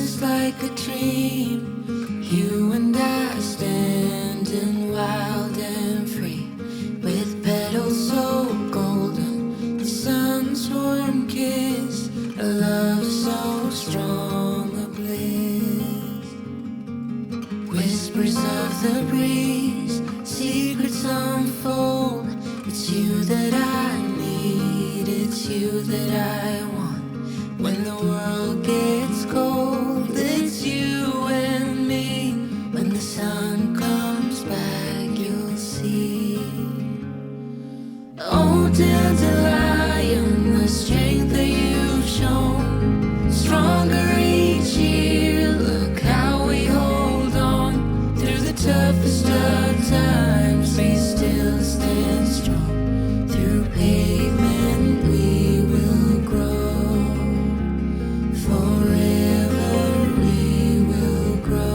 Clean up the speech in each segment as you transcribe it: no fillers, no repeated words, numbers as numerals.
is like a dream. You and I standing wild and free, with petals so golden, the sun's warm kiss, a love so strong, a bliss. Whispers of the breeze, secrets unfold. It's you that I need, it's you that I want. When the world gets cold, it's you and me. When the sun comes back, you'll see. Oh, dandelion, the strength that you've shown, stronger each year. Look how we hold on through the toughest of times. We still stand strong. Through pavement we will grow. Forever we will grow.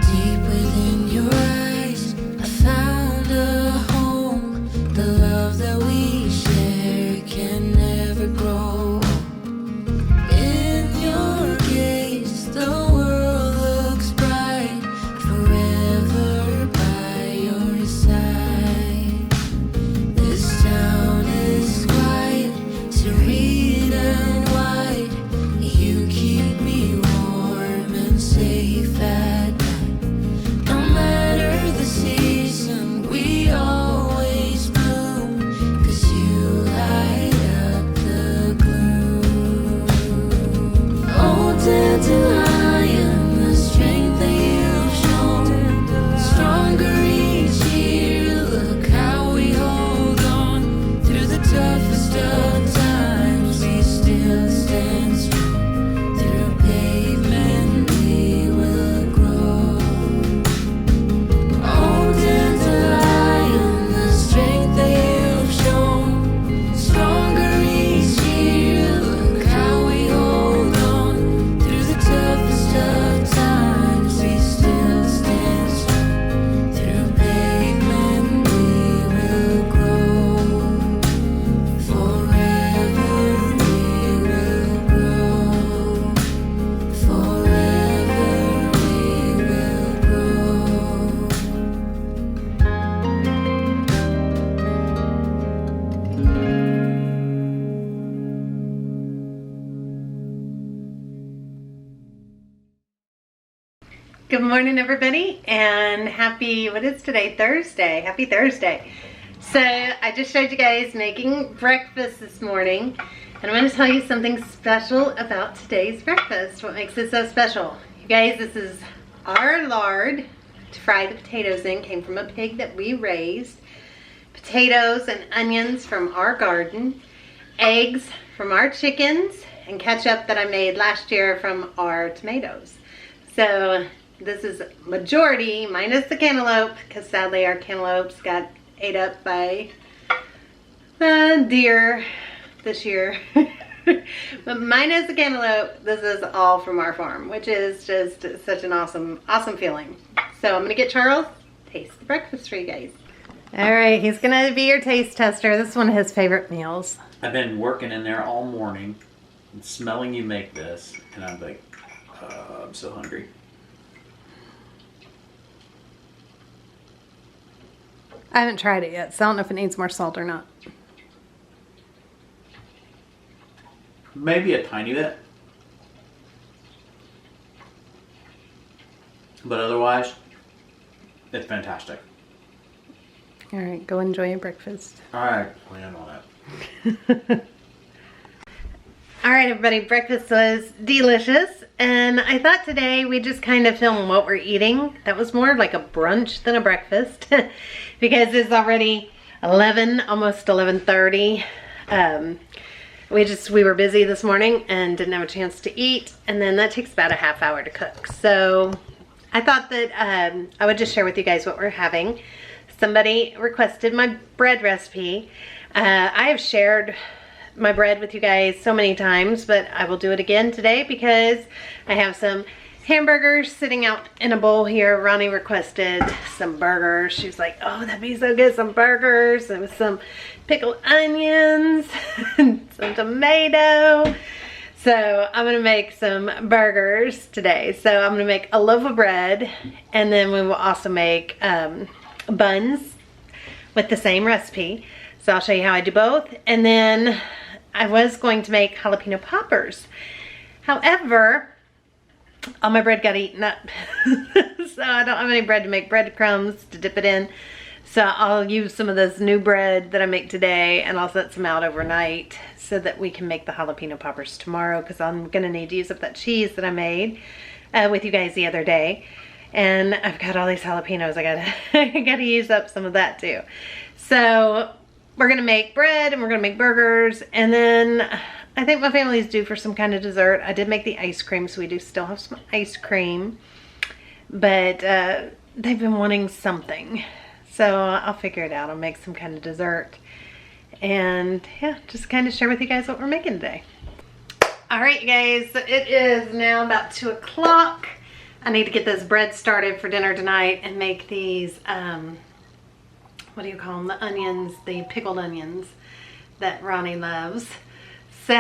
Deep within your eyes, I found a home. The love that we share can never grow. In your gaze, the world looks bright. Forever by your side. This town is quiet, serene and wide. You keep me warm and safe at night. No matter the season, we always bloom, 'cause you light up the gloom. Oh, dandelion, the strength that you've shown, stronger each year. Look how we hold on through the toughest of times. We still stand strong. Through pavement we will grow. Oh, dandelion, the strength that you've shown, stronger each year. Look how we hold on through the toughest of times. We still stand strong. Through pavement we will grow. Forever we will grow. Forever we will grow. Good morning, everybody, and happy, what is today? Thursday. Happy Thursday. So I just showed you guys making breakfast this morning, and I'm going to tell you something special about today's breakfast. What makes it so special? You guys, this is our lard to fry the potatoes in. Came from a pig that we raised. Potatoes and onions from our garden. Eggs from our chickens, and ketchup that I made last year from our tomatoes. So this is majority, minus the cantaloupe, because sadly our cantaloupes got ate up by deer this year. But minus the cantaloupe, this is all from our farm, which is just such an awesome feeling. So I'm gonna get Charles taste the breakfast for you guys. All right, he's gonna be your taste tester. This is one of his favorite meals. I've been working in there all morning and smelling you make this, and I'm like, I'm so hungry. I haven't tried it yet, so I don't know if it needs more salt or not. Maybe a tiny bit. But otherwise, it's fantastic. All right, go enjoy your breakfast. I plan on it. All right, everybody, breakfast was delicious, and I thought today we'd just kind of film what we're eating. That was more like a brunch than a breakfast because it's already 11, almost 11:30. We were busy this morning and didn't have a chance to eat, and then that takes about a half hour to cook. So I thought that I would just share with you guys what we're having. somebody requested my bread recipe. I have shared my bread with you guys so many times, but I will do it again today because I have some hamburgers sitting out in a bowl here. Ronnie requested some burgers. She was like, oh, that'd be so good, some burgers and with some pickled onions and some tomato. So I'm gonna make some burgers today. So I'm gonna make a loaf of bread, and then we will also make buns with the same recipe. So I'll show you how I do both. And then I was going to make jalapeno poppers. However, all my bread got eaten up. So I don't have any bread to make breadcrumbs to dip it in. So I'll use some of this new bread that I make today, and I'll set some out overnight so that we can make the jalapeno poppers tomorrow, because I'm gonna need to use up that cheese that I made with you guys the other day. And I've got all these jalapenos. I gotta use up some of that too. So we're gonna make bread and we're gonna make burgers, and then I think my family's due for some kind of dessert. I did make the ice cream, so we do still have some ice cream, but they've been wanting something. So I'll figure it out. I'll make some kind of dessert. And yeah, just kind of share with you guys what we're making today. All right, you guys, so it is now about 2 o'clock. I need to get this bread started for dinner tonight and make these, what do you call them? The onions, the pickled onions that Ronnie loves. So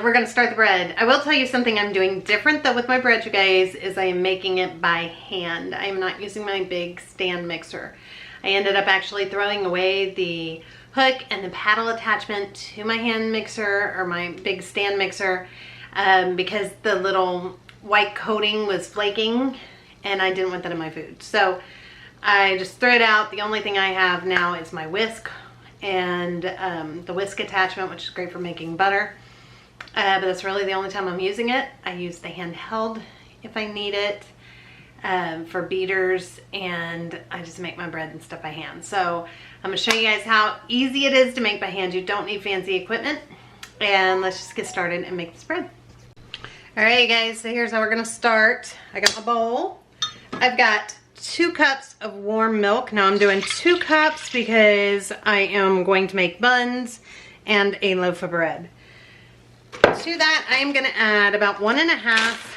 we're gonna start the bread. I will tell you something I'm doing different though with my bread, you guys, is I am making it by hand. I am not using my big stand mixer. I ended up actually throwing away the hook and the paddle attachment to my hand mixer, or my big stand mixer, because the little white coating was flaking and I didn't want that in my food. So I just threw it out. The only thing I have now is my whisk and the whisk attachment, which is great for making butter. But that's really the only time I'm using it. I use the handheld if I need it for beaters, and I just make my bread and stuff by hand. So I'm gonna show you guys how easy it is to make by hand. You don't need fancy equipment. And let's just get started and make this bread. All right, guys, so here's how we're gonna start. I got my bowl. I've got 2 cups of warm milk. Now I'm doing 2 cups because I am going to make buns and a loaf of bread. To that, I am gonna add about 1.5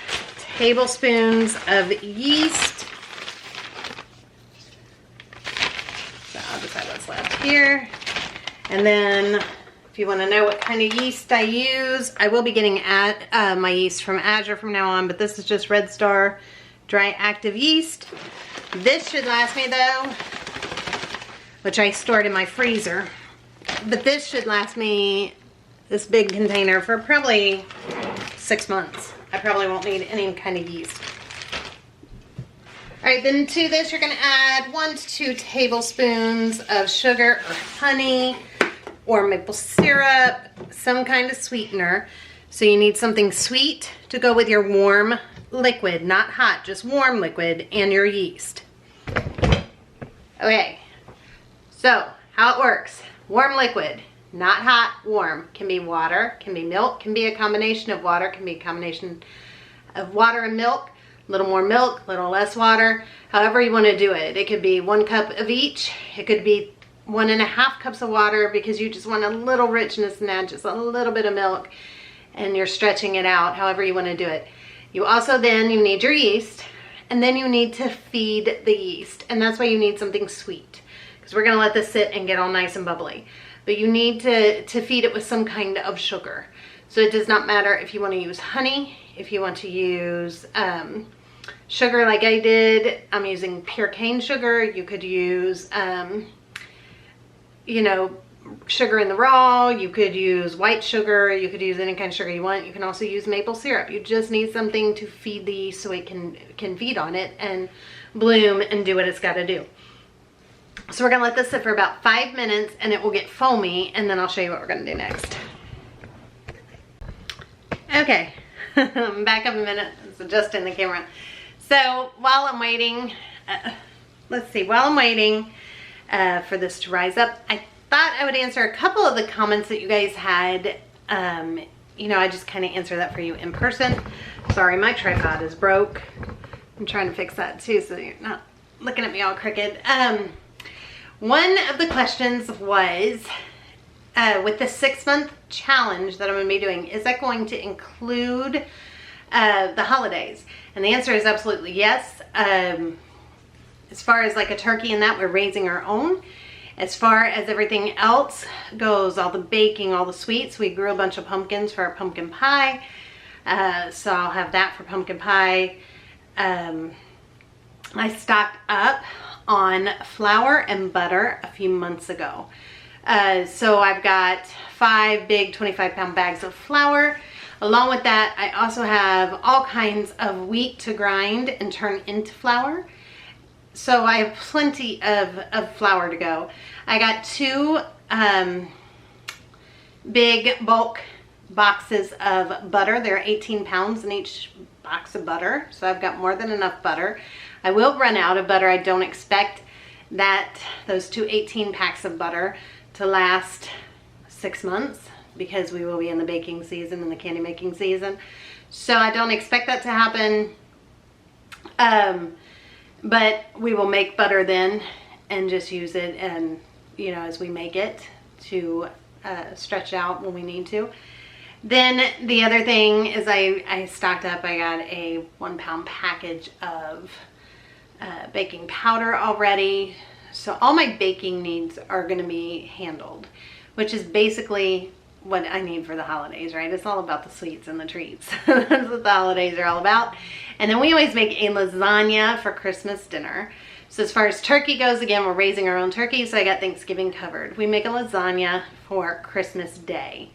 tablespoons of yeast. So I'll just have what's left here. And then if you wanna know what kind of yeast I use, I will be getting my yeast from Azure from now on, but this is just Red Star Dry Active Yeast. This should last me though, which I stored in my freezer, but this should last me, this big container, for probably 6 months. I probably won't need any kind of yeast. All right, then to this you're gonna add 1 to 2 tablespoons of sugar or honey or maple syrup, some kind of sweetener. So you need something sweet to go with your warm liquid, not hot, just warm liquid, and your yeast. Okay, so how it works. Warm liquid, not hot, warm. Can be water, can be milk, can be a combination of water, can be a combination of water and milk, a little more milk, a little less water, however you want to do it. It could be 1 cup of each. It could be 1.5 cups of water because you just want a little richness and add just a little bit of milk, and you're stretching it out, however you want to do it. You also then, you need your yeast, and then you need to feed the yeast, and that's why you need something sweet, because we're going to let this sit and get all nice and bubbly. But you need to feed it with some kind of sugar. So it does not matter if you want to use honey, if you want to use sugar like I did. I'm using pure cane sugar. You could use, you know, sugar in the raw. You could use white sugar. You could use any kind of sugar you want. You can also use maple syrup. You just need something to feed the yeast so it can feed on it and bloom and do what it's got to do. So we're gonna let this sit for about 5 minutes and it will get foamy, and then I'll show you what we're gonna do next. Okay, I'm back up a minute. It's adjusting the camera. So while I'm waiting, while I'm waiting for this to rise up, I thought I would answer a couple of the comments that you guys had. You know, I just kind of answer that for you in person. Sorry, my tripod is broke. I'm trying to fix that too so you're not looking at me all crooked. One of the questions was, with the 6-month challenge that I'm going to be doing, is that going to include the holidays? And the answer is absolutely yes. As far as like a turkey and that, we're raising our own. As far as everything else goes, all the baking, all the sweets, we grew a bunch of pumpkins for our pumpkin pie. So I'll have that for pumpkin pie. I stocked up on flour and butter a few months ago. So I've got 5 big 25-pound bags of flour. Along with that, I also have all kinds of wheat to grind and turn into flour. So I have plenty of flour to go. I got 2 big bulk boxes of butter. They're 18 pounds in each box of butter. So I've got more than enough butter. I will run out of butter. I don't expect those 2 18 packs of butter to last 6 months because we will be in the baking season and the candy making season. So I don't expect that to happen. But we will make butter then and just use it, and you know, as we make it to stretch out when we need to. Then the other thing is I stocked up. I got a 1-pound package of baking powder already. So all my baking needs are going to be handled, which is basically what I need for the holidays, right? It's all about the sweets and the treats. That's what the holidays are all about. And then we always make a lasagna for Christmas dinner. So as far as turkey goes, again, we're raising our own turkey, so I got Thanksgiving covered. We make a lasagna for Christmas Day.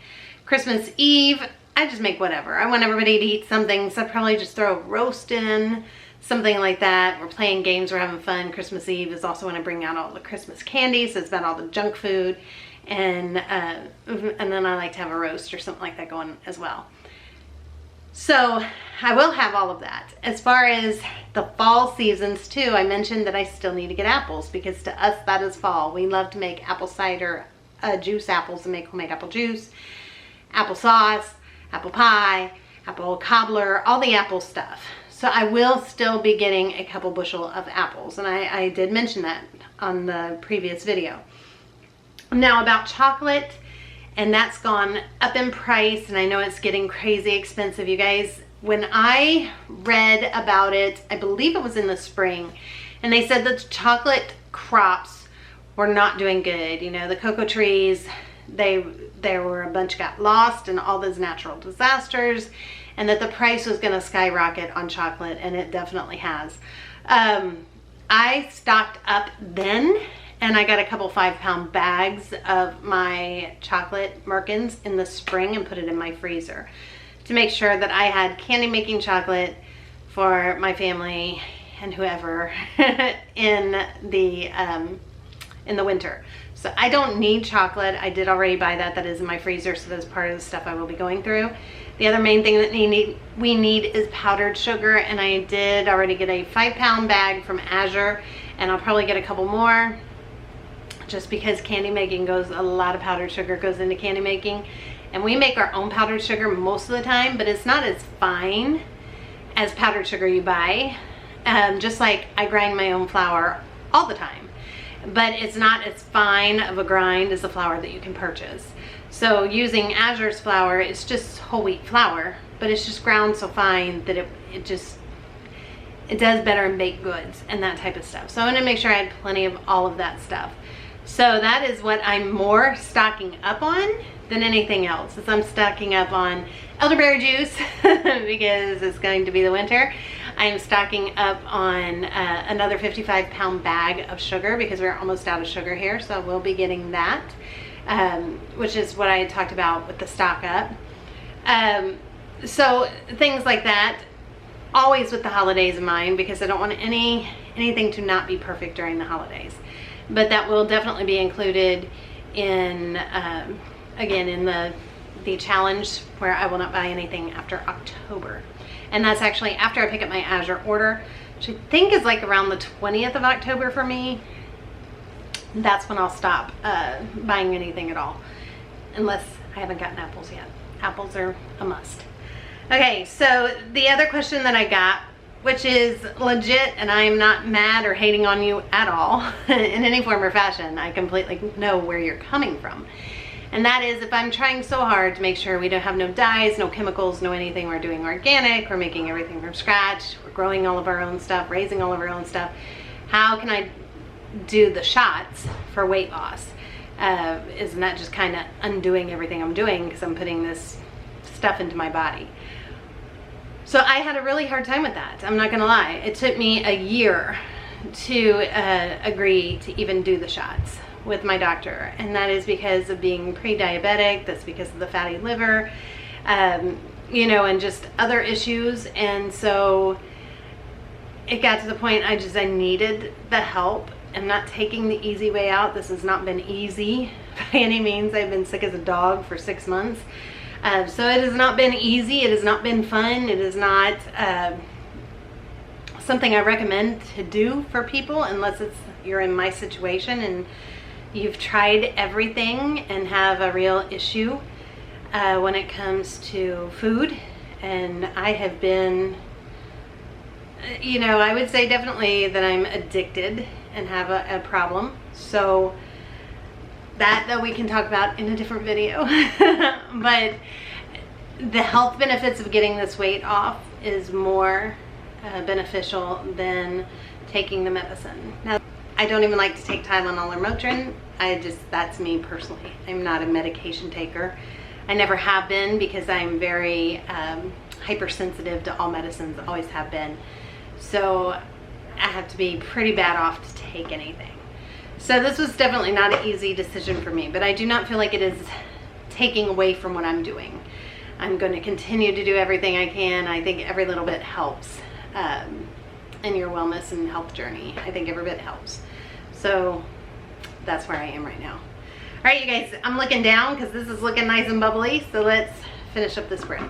Christmas Eve, I just make whatever. I want everybody to eat something, so I probably just throw a roast in, something like that. We're playing games, we're having fun. Christmas Eve is also when I bring out all the Christmas candy, so it's about all the junk food. And then I like to have a roast or something like that going as well. So I will have all of that. As far as the fall seasons too, I mentioned that I still need to get apples because to us that is fall. We love to make apple cider, juice apples, and make homemade apple juice, applesauce, apple pie, apple cobbler, all the apple stuff. So I will still be getting a couple bushel of apples, and I did mention that on the previous video. Now about chocolate, and that's gone up in price, and I know it's getting crazy expensive, you guys. When I read about it, I believe it was in the spring, and they said that the chocolate crops were not doing good. You know, the cocoa trees, there were a bunch got lost in all those natural disasters, and that the price was going to skyrocket on chocolate, and it definitely has. I stocked up then, and I got a couple 5-pound bags of my chocolate Merkins in the spring and put it in my freezer to make sure that I had candy making chocolate for my family and whoever in the winter. So I don't need chocolate. I did already buy that. That is in my freezer, so that's part of the stuff I will be going through. The other main thing that we need is powdered sugar, and I did already get a 5-pound bag from Azure, and I'll probably get a couple more. Just because candy making a lot of powdered sugar goes into candy making, and we make our own powdered sugar most of the time, but it's not as fine as powdered sugar you buy. Just like I grind my own flour all the time, but it's not as fine of a grind as the flour that you can purchase. So using Azure's flour, it's just whole wheat flour, but it's just ground so fine that it does better in baked goods and that type of stuff. So I want to make sure I had plenty of all of that stuff. So that is what I'm more stocking up on than anything else. Is I'm stocking up on elderberry juice because it's going to be the winter. I'm stocking up on another 55-pound bag of sugar because we're almost out of sugar here. So we'll be getting that, which is what I had talked about with the stock up. So things like that, always with the holidays in mind, because I don't want anything to not be perfect during the holidays. But that will definitely be included in, again, in the challenge where I will not buy anything after October. And that's actually after I pick up my Azure order, which I think is like around the 20th of October for me. That's when I'll stop buying anything at all, unless I haven't gotten apples yet. Apples are a must. Okay, so the other question that I got which is legit, and I am not mad or hating on you at all in any form or fashion. I completely know where you're coming from. And that is, if I'm trying so hard to make sure we don't have no dyes, no chemicals, no anything, we're doing organic, we're making everything from scratch, we're growing all of our own stuff, raising all of our own stuff, how can I do the shots for weight loss? Isn't that just kind of undoing everything I'm doing because I'm putting this stuff into my body? So I had a really hard time with that. I'm not gonna lie. It took me a year to agree to even do the shots with my doctor, and that is because of being pre-diabetic. That's because of the fatty liver, you know, and just other issues. And so it got to the point I needed the help. I'm not taking the easy way out. This has not been easy by any means. I've been sick as a dog for 6 months. So it has not been easy. It has not been fun. It is not something I recommend to do for people unless you're in my situation and you've tried everything and have a real issue when it comes to food. And I have been, you know, I would say definitely that I'm addicted and have a problem. So that though we can talk about in a different video. But the health benefits of getting this weight off is more beneficial than taking the medicine. Now, I don't even like to take Tylenol or Motrin. That's me personally. I'm not a medication taker. I never have been because I'm very hypersensitive to all medicines, always have been. So I have to be pretty bad off to take anything. So this was definitely not an easy decision for me, but I do not feel like it is taking away from what I'm doing. I'm going to continue to do everything I can. I think every little bit helps in your wellness and health journey. I think every bit helps. So that's where I am right now. All right, you guys, I'm looking down because this is looking nice and bubbly. So let's finish up this bread.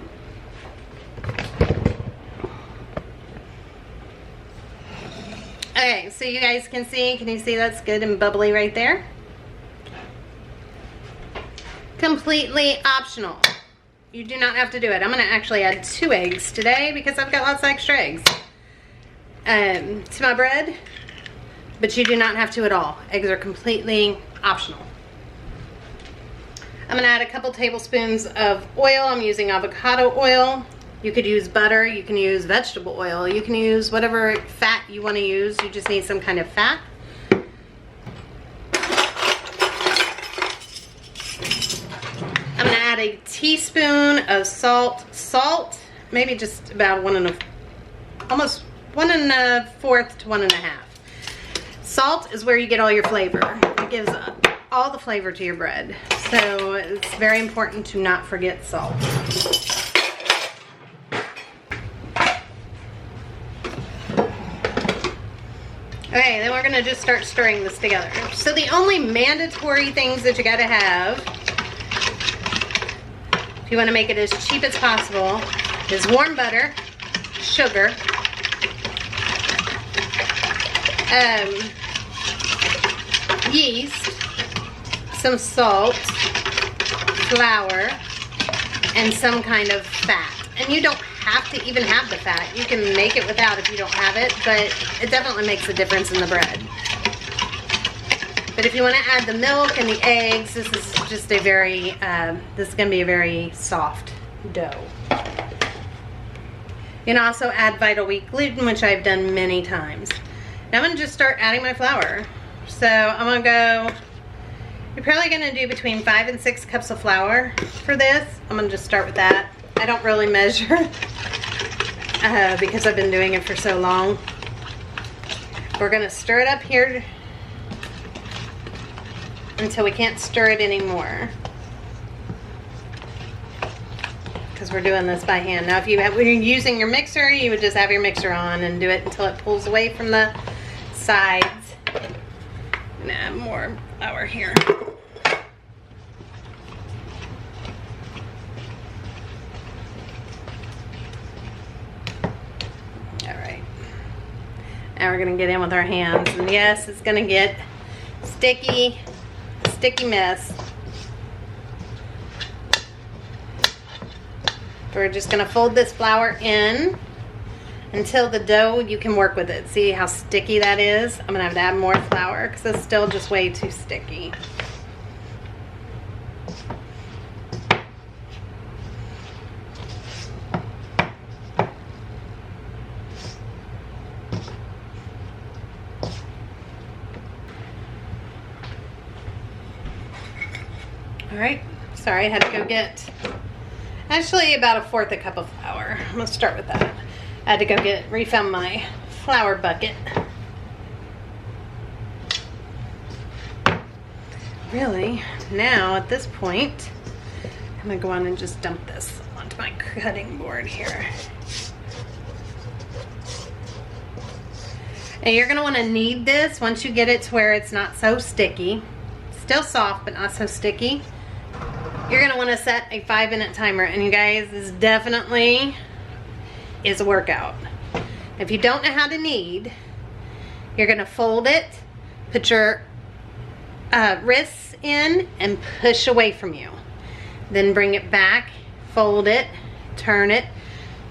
Okay, so you guys can you see that's good and bubbly right there? Completely optional. You do not have to do it. I'm gonna actually add 2 eggs today because I've got lots of extra eggs to my bread, but you do not have to at all. Eggs are completely optional. I'm gonna add a couple tablespoons of oil. I'm using avocado oil. You could use butter, you can use vegetable oil, you can use whatever fat you want to use. You just need some kind of fat. I'm gonna add a teaspoon of salt. Salt, maybe just about almost 1 1/4 to 1 1/2. Salt is where you get all your flavor. It gives all the flavor to your bread. So it's very important to not forget salt. Okay, then we're gonna just start stirring this together. So the only mandatory things that you gotta have, if you wanna make it as cheap as possible, is warm butter, sugar, yeast, some salt, flour, and some kind of fat. And you don't have to even have the fat. You can make it without if you don't have it, but it definitely makes a difference in the bread. But if you want to add the milk and the eggs, this is just a very, this is going to be a very soft dough. You can also add Vital Wheat gluten, which I've done many times. Now I'm going to just start adding my flour. So I'm going to go, you're probably going to do between 5 and 6 cups of flour for this. I'm going to just start with that. I don't really measure because I've been doing it for so long. We're going to stir it up here until we can't stir it anymore, because we're doing this by hand. Now when you're using your mixer, you would just have your mixer on and do it until it pulls away from the sides. I'm gonna add more flour here. Now we're gonna get in with our hands, and yes, it's gonna get sticky mess. We're just gonna fold this flour in until the dough, you can work with it. See how sticky that is? I'm gonna have to add more flour because it's still just way too sticky. All right, sorry, I had to go get actually about 1/4 cup of flour. I'm gonna start with that. I had to go refill my flour bucket. Really, now at this point, I'm gonna go on and just dump this onto my cutting board here. And you're gonna wanna knead this once you get it to where it's not so sticky. Still soft, but not so sticky. You're gonna wanna set a 5-minute timer. And you guys, this definitely is a workout. If you don't know how to knead, you're gonna fold it, put your wrists in and push away from you. Then bring it back, fold it, turn it,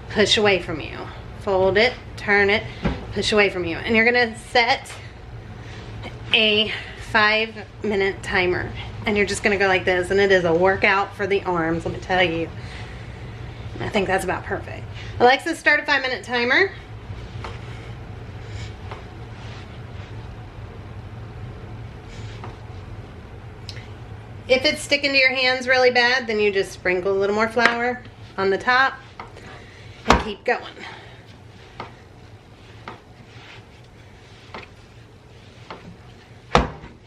push away from you. Fold it, turn it, push away from you. And you're gonna set a 5-minute timer. And you're just gonna go like this, and it is a workout for the arms, let me tell you. I think that's about perfect. Alexa, start a 5-minute timer. If it's sticking to your hands really bad, then you just sprinkle a little more flour on the top and keep going.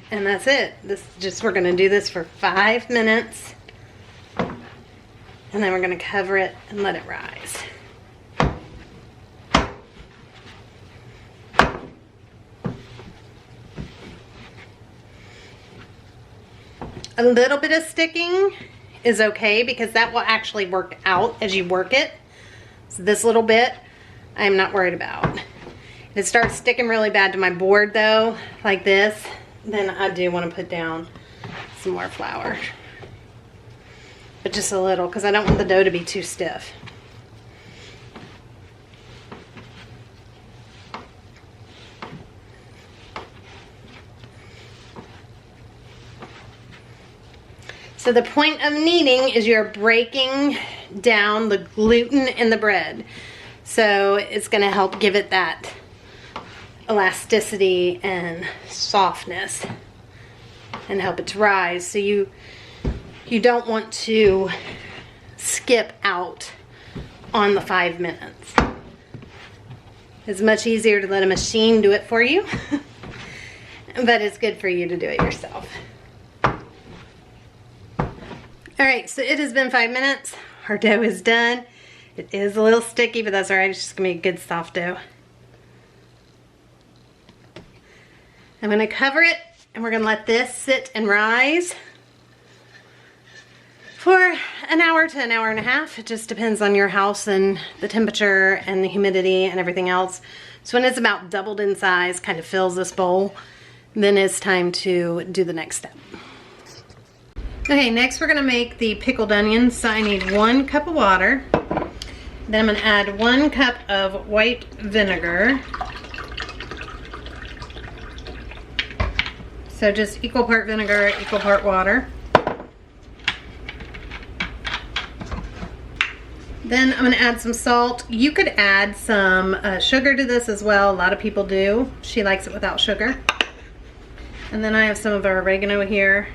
And that's it. We're gonna do this for 5 minutes. And then we're gonna cover it and let it rise. A little bit of sticking is okay because that will actually work out as you work it. So this little bit, I'm not worried about. If it starts sticking really bad to my board though, like this, then I do want to put down some more flour. But just a little, because I don't want the dough to be too stiff. So the point of kneading is you're breaking down the gluten in the bread. So it's going to help give it that elasticity and softness and help it to rise. So you don't want to skip out on the 5 minutes. It's much easier to let a machine do it for you, but it's good for you to do it yourself. All right, so it has been 5 minutes. Our dough is done. It is a little sticky, but that's all right. It's just gonna be a good soft dough. I'm gonna cover it and we're gonna let this sit and rise for an hour to an hour and a half. It just depends on your house and the temperature and the humidity and everything else. So when it's about doubled in size, kind of fills this bowl, then it's time to do the next step. Okay, next we're gonna make the pickled onions. So I need 1 cup of water. Then I'm gonna add 1 cup of white vinegar. So just equal part vinegar, equal part water. Then I'm gonna add some salt. You could add some sugar to this as well. A lot of people do. She likes it without sugar. And then I have some of our oregano here.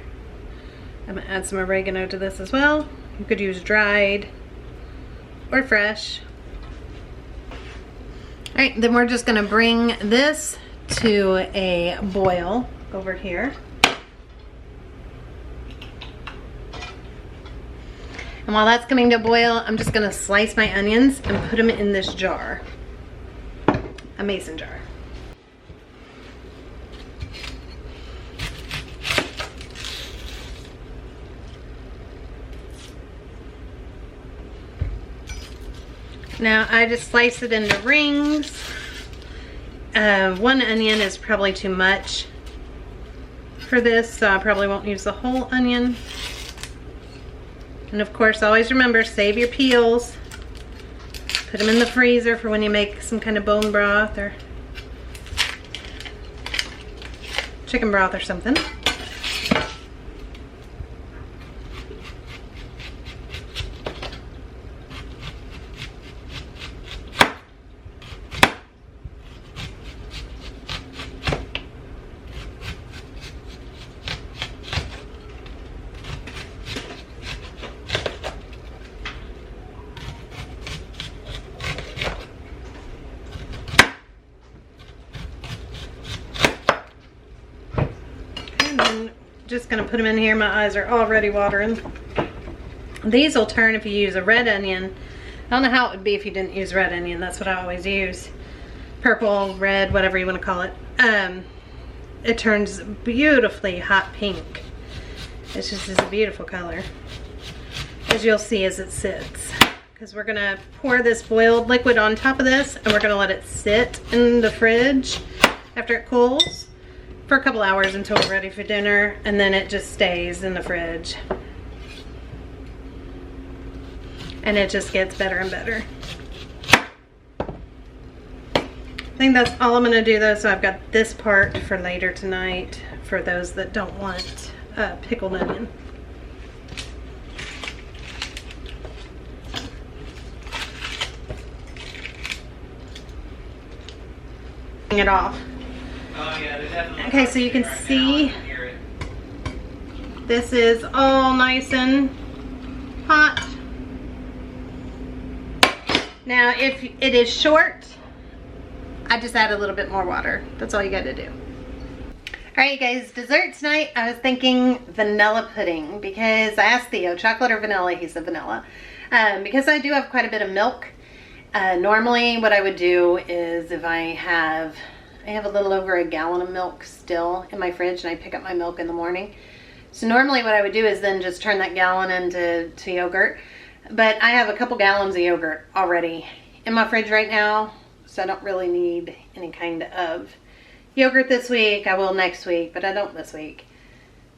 I'm gonna add some oregano to this as well. You could use dried or fresh. All right, then we're just gonna bring this to a boil over here. And while that's coming to a boil, I'm just gonna slice my onions and put them in this jar, a mason jar. Now I just slice it into rings. 1 onion is probably too much for this, so I probably won't use the whole onion. And of course, always remember, save your peels. Put them in the freezer for when you make some kind of bone broth or chicken broth or something. Just gonna put them in here. My eyes are already watering. These will turn if you use a red onion. I don't know how it would be if you didn't use red onion. That's what I always use. Purple, red, whatever you want to call it. It turns beautifully hot pink. It's just a beautiful color, as you'll see as it sits. Because we're gonna pour this boiled liquid on top of this, and we're gonna let it sit in the fridge after it cools for a couple hours until we're ready for dinner, and then it just stays in the fridge. And it just gets better and better. I think that's all I'm gonna do though, so I've got this part for later tonight for those that don't want pickled onion. It off. Okay, so you can see this is all nice and hot. Now, if it is short, I just add a little bit more water. That's all you got to do. All right, guys, dessert tonight, I was thinking vanilla pudding because I asked Theo, chocolate or vanilla? He said vanilla. Because I do have quite a bit of milk. Normally, what I would do is if I have a little over a gallon of milk still in my fridge, and I pick up my milk in the morning. So normally what I would do is then just turn that gallon into yogurt. But I have a couple gallons of yogurt already in my fridge right now, so I don't really need any kind of yogurt this week. I will next week, but I don't this week.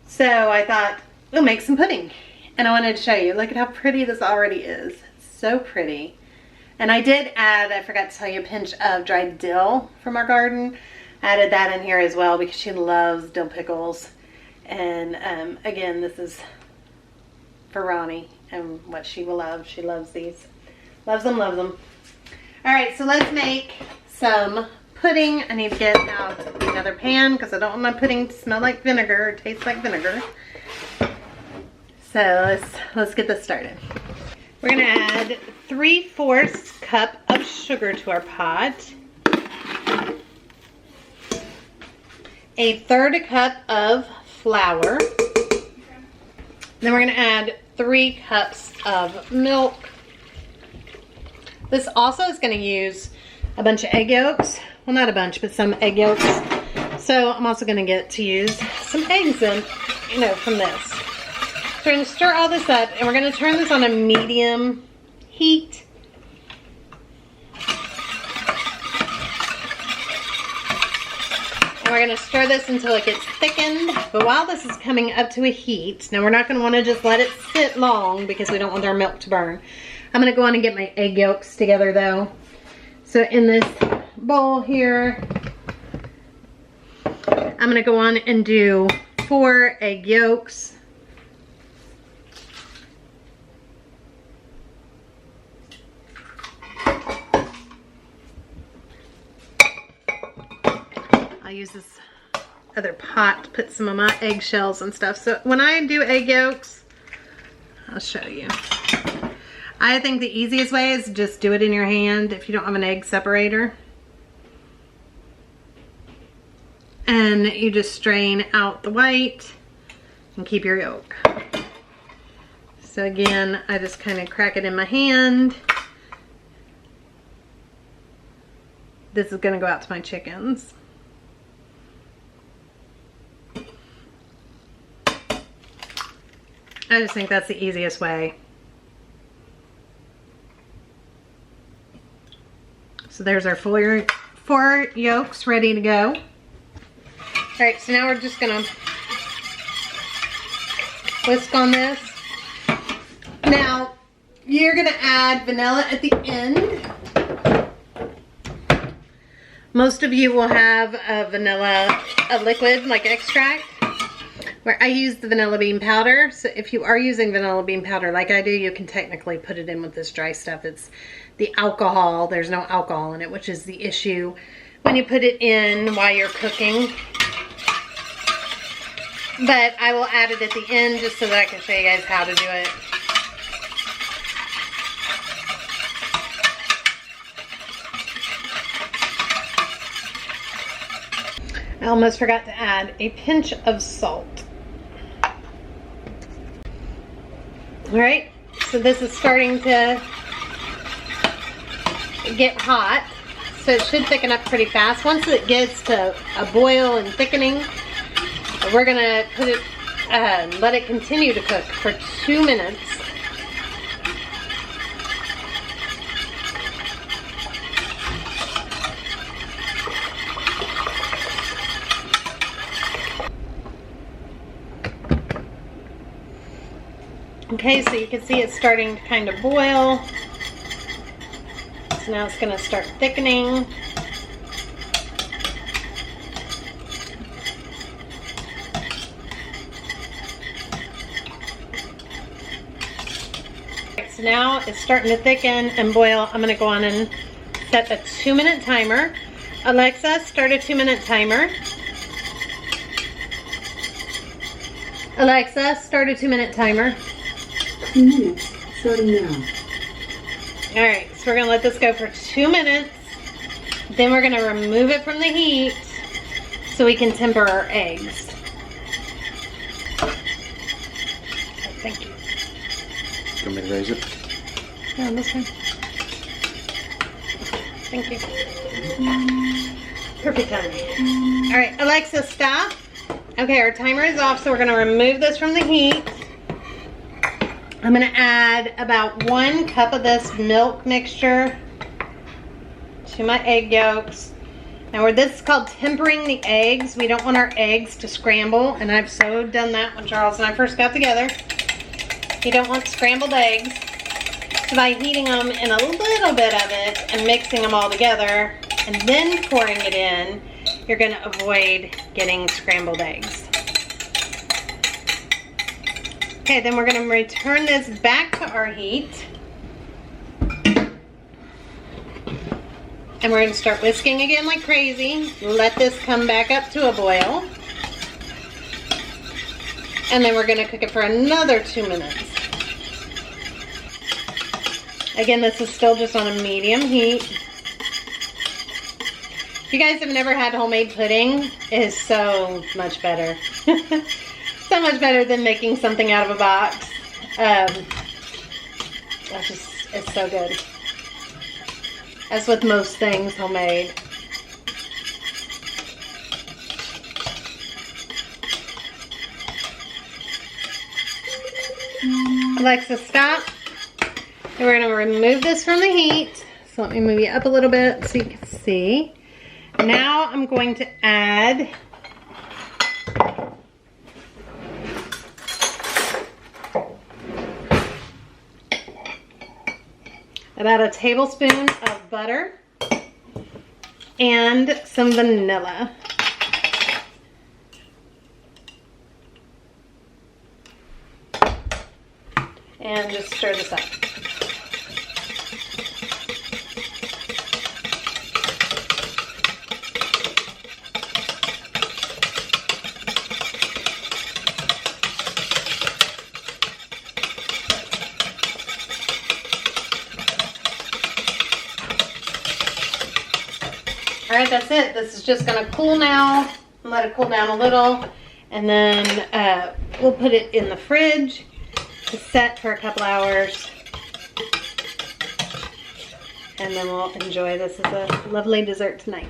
So I thought, we'll make some pudding. And I wanted to show you. Look at how pretty this already is. It's so pretty. And I did add, I forgot to tell you, a pinch of dried dill from our garden. I added that in here as well because she loves dill pickles. And again, this is for Ronnie and what she will love. She loves these. Loves them, loves them. All right, so let's make some pudding. I need to get out another pan because I don't want my pudding to smell like vinegar or taste like vinegar. So let's get this started. We're gonna add 3/4 cup of sugar to our pot, 1/3 cup of flour, then we're gonna add 3 cups of milk. This also is gonna use a bunch of egg yolks. Well, not a bunch, but some egg yolks. So I'm also gonna get to use some eggs in, from this. So we're going to stir all this up, and we're going to turn this on a medium heat. And we're going to stir this until it gets thickened. But while this is coming up to a heat, now we're not going to want to just let it sit long because we don't want our milk to burn. I'm going to go on and get my egg yolks together though. So in this bowl here, I'm going to go on and do 4 egg yolks. Use this other pot to put some of my eggshells and stuff. So when I do egg yolks, I'll show you. I think the easiest way is just do it in your hand if you don't have an egg separator. And you just strain out the white and keep your yolk. So again, I just kind of crack it in my hand. This is going to go out to my chickens. I just think that's the easiest way. So there's our 4 yolks ready to go. All right, so now we're just gonna whisk on this. Now, you're gonna add vanilla at the end. Most of you will have a liquid like extract, where I use the vanilla bean powder. So if you are using vanilla bean powder like I do, you can technically put it in with this dry stuff. It's the alcohol. There's no alcohol in it, which is the issue when you put it in while you're cooking. But I will add it at the end just so that I can show you guys how to do it. I almost forgot to add a pinch of salt. All right, so this is starting to get hot, so it should thicken up pretty fast. Once it gets to a boil and thickening, we're gonna put it, let it continue to cook for 2 minutes. Okay, so you can see it's starting to kind of boil. So now it's going to start thickening. So now it's starting to thicken and boil. I'm going to go on and set a 2-minute timer. Alexa, start a 2-minute timer. Alexa, start a 2-minute timer. 2 minutes, starting now. Alright, so we're going to let this go for 2 minutes. Then we're going to remove it from the heat so we can temper our eggs. Thank you. Do you want me to raise it? No, this one. Thank you. Perfect timing. Alright, Alexa, stop. Okay, our timer is off, so we're going to remove this from the heat. I'm going to add about 1 cup of this milk mixture to my egg yolks. Now this is called tempering the eggs. We don't want our eggs to scramble, and I've so done that when Charles and I first got together. You don't want scrambled eggs. So by heating them in a little bit of it and mixing them all together and then pouring it in, you're going to avoid getting scrambled eggs. Okay, then we're going to return this back to our heat. And we're going to start whisking again like crazy. Let this come back up to a boil. And then we're going to cook it for another 2 minutes. Again, this is still just on a medium heat. If you guys have never had homemade pudding, it is so much better. So much better than making something out of a box. It's so good. As with most things homemade. Alexa, stop. And we're going to remove this from the heat. So let me move you up a little bit so you can see. Now I'm going to add about a tablespoon of butter and some vanilla. And just stir this up. All right, that's it. This is just gonna cool now. Let it cool down a little, and then we'll put it in the fridge to set for a couple hours, and then we'll enjoy this as a lovely dessert tonight.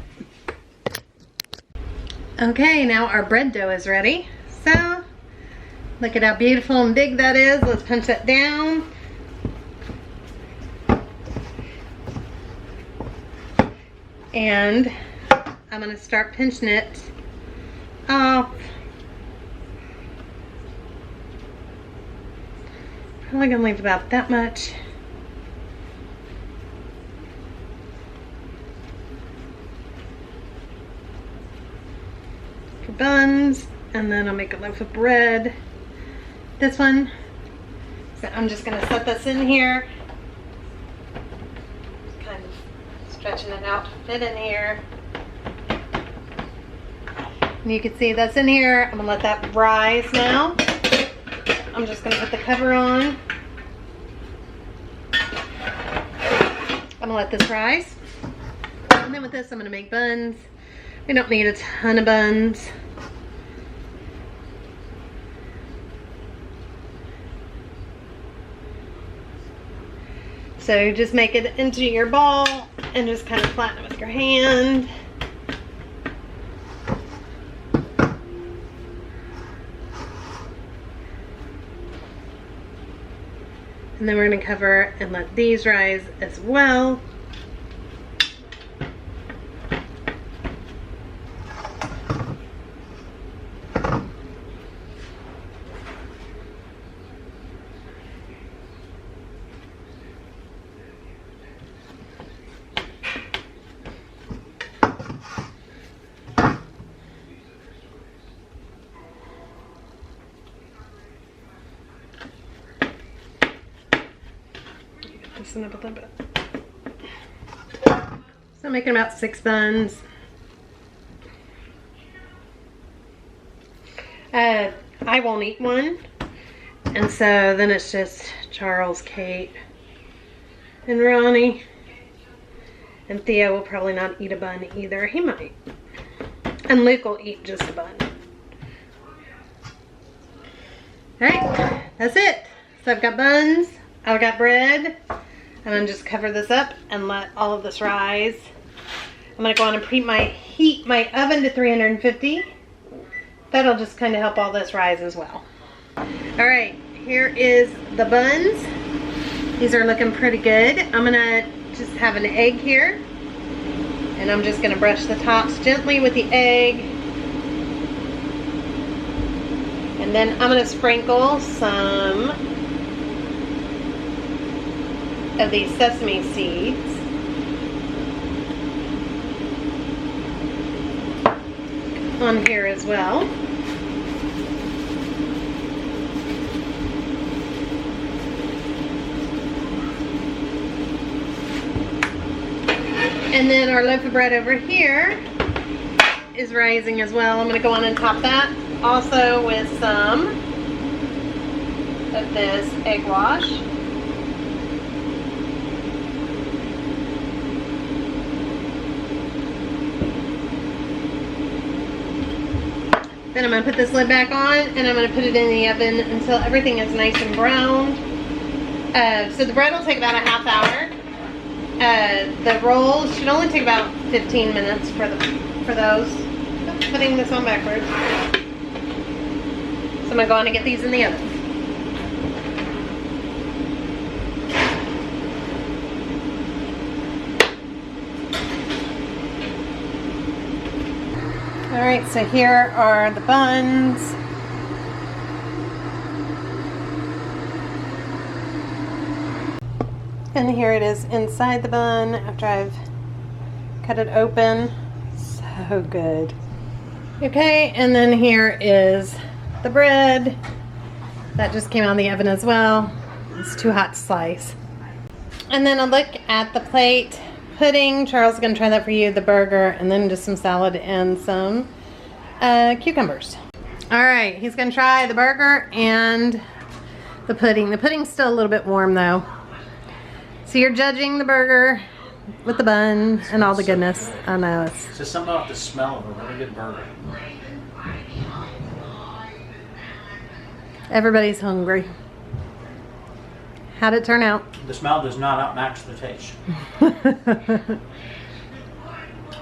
Okay, now our bread dough is ready. So, look at how beautiful and big that is. Let's punch that down. And I'm going to start pinching it off. Probably going to leave about that much. buns, and then I'll make a loaf of bread. This one. So I'm just gonna set this in here. Kind of stretching it out to fit in here. And you can see that's in here. I'm gonna let that rise now. I'm just gonna put the cover on. I'm gonna let this rise. And then with this, I'm gonna make buns. We don't need a ton of buns. So just make it into your ball and just kind of flatten it with your hand. And then we're going to cover and let these rise as well. Up a little bit. So I'm making about 6 buns. I won't eat one, and so then it's just Charles, Kate, and Ronnie, and Theo will probably not eat a bun either. He might, and Luke will eat just a bun. All right, that's it. So I've got buns, I've got bread. I'm gonna just cover this up and let all of this rise. I'm gonna go on and heat my oven to 350. That'll just kind of help all this rise as well. All right, here is the buns. These are looking pretty good. I'm gonna just have an egg here, and I'm just gonna brush the tops gently with the egg. And then I'm gonna sprinkle some of these sesame seeds. On here as well. And then our loaf of bread over here is rising as well. I'm going to go on and top that also with some of this egg wash. Then I'm going to put this lid back on, and I'm going to put it in the oven until everything is nice and browned. So the bread will take about a half hour. The rolls should only take about 15 minutes for those. Oops, putting this on backwards. So I'm going to go on and get these in the oven. Alright, so here are the buns. And here it is inside the bun after I've cut it open. So good. Okay, and then here is the bread. That just came out of the oven as well. It's too hot to slice. And then a look at the plate. Pudding, Charles is going to try that for you, the burger, and then just some salad and some cucumbers. Alright, he's going to try the burger and the pudding. The pudding's still a little bit warm though. So you're judging the burger with the bun and all the goodness. I know. It's just something about the smell of a really good burger. Everybody's hungry. How'd it turn out? The smell does not outmatch the taste.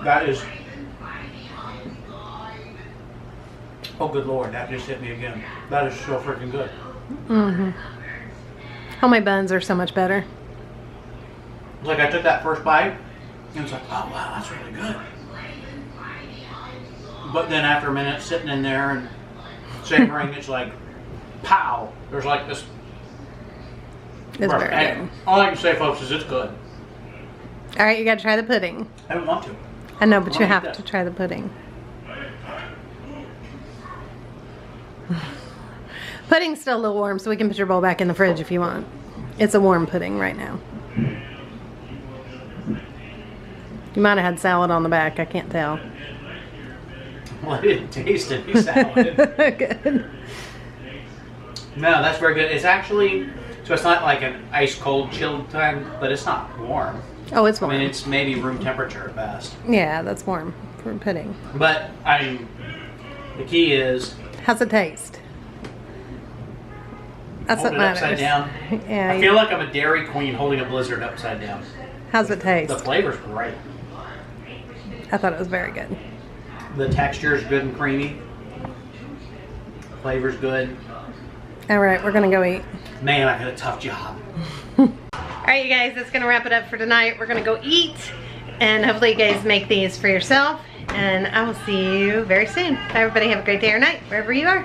That is... Oh, good Lord, that just hit me again. That is so freaking good. Mm-hmm. Homemade buns are so much better. It's like I took that first bite, and it's like, oh wow, that's really good. But then after a minute sitting in there and savoring, it's like, pow! There's like this... It's very good. All I can say, folks, is it's good. Alright, you gotta try the pudding. I don't want to. I know, but you I'll eat have that. to try the pudding. Pudding's still a little warm, so we can put your bowl back in the fridge if you want. It's a warm pudding right now. You might have had salad on the back, I can't tell. Well, I didn't taste any salad. Good. No, that's very good. It's actually, so it's not like an ice cold chilled time, but it's not warm. Oh, it's I warm. mean, it's maybe room temperature at best. Yeah, that's warm for pudding. But, I mean, the key is, How's it taste? That's hold what it upside matters. down. Yeah. I feel like I'm a Dairy Queen holding a Blizzard upside down. How's it taste? The flavor's great. I thought it was very good. The texture's good and creamy. Flavor's good. All right, we're gonna go eat. Man, I had a tough job. All right, you guys, that's gonna wrap it up for tonight. We're gonna go eat, and hopefully you guys make these for yourself. And I will see you very soon. Bye, everybody. Have a great day or night, wherever you are.